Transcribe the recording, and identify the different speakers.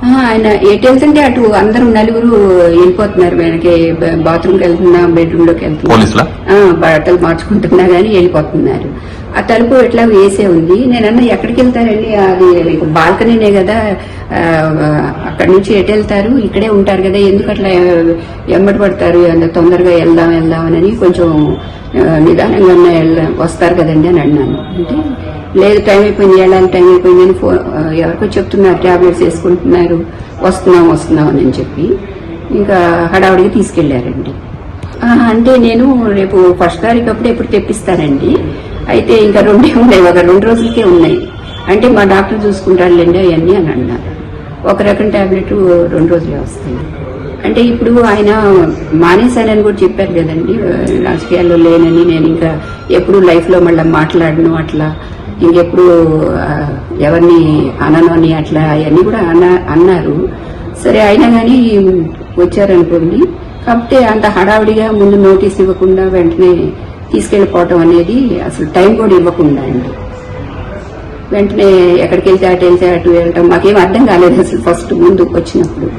Speaker 1: ఆయన ఎటు వెళ్తుంటే అటు అందరూ నలుగురు వెళ్ళిపోతున్నారు. వెనక బాత్రూమ్కి వెళ్తున్నా, బెడ్రూమ్ లోకి వెళ్తున్నా, బట్టలు మార్చుకుంటున్నా గానీ వెళ్ళిపోతున్నారు. ఆ తలుపు ఎట్లా వేసే ఉంది. నేనన్నా ఎక్కడికి వెళ్తారండి, అది బాల్కనీనే కదా, అక్కడి నుంచి ఎటు వెళ్తారు, ఇక్కడే ఉంటారు కదా, ఎందుకు అట్లా ఎమ్మటి పడతారు, తొందరగా వెళ్దామని కొంచెం నిదానంగా వస్తారు కదండి అని అన్నాను. అంటే లేదు, టైం అయిపోయింది, వెళ్ళాలి, టైం అయిపోయింది అని ఎవరికో చెప్తున్నారు, టాబ్లెట్స్ వేసుకుంటున్నారు, వస్తున్నాం అని చెప్పి ఇంకా హడావుడిగా తీసుకెళ్లారండి. అంటే నేను రేపు 1వ తారీఖు అప్పుడు ఎప్పుడు తెప్పిస్తానండి. అయితే ఇంకా 2 ఉన్నాయి, ఒక 2 రోజులకే ఉన్నాయి. అంటే మా డాక్టర్ చూసుకుంటారులేండి అవన్నీ అని అన్నారు. ఒక రకం టాబ్లెట్ 2 రోజులే వస్తాయి. అంటే ఇప్పుడు ఆయన మానేశానని కూడా చెప్పారు కదండి, రాజకీయాల్లో లేనని. నేను ఇంకా ఎప్పుడు లైఫ్లో మళ్ళీ మాట్లాడను, అట్లా ఇంకెప్పుడు ఎవరిని అనను అని అట్లా అవన్నీ కూడా అన్నారు. సరే అయినా కానీ వచ్చారనుకోండి. కాకపోతే అంత హడావిడిగా ముందు నోటీస్ ఇవ్వకుండా వెంటనే తీసుకెళ్లిపోవటం అనేది, అసలు టైం కూడా ఇవ్వకుండా అండి, వెంటనే ఎక్కడికి వెళ్తే అటు వెళ్ళటం మాకేం అర్థం కాలేదు అసలు ఫస్ట్ ముందు వచ్చినప్పుడు.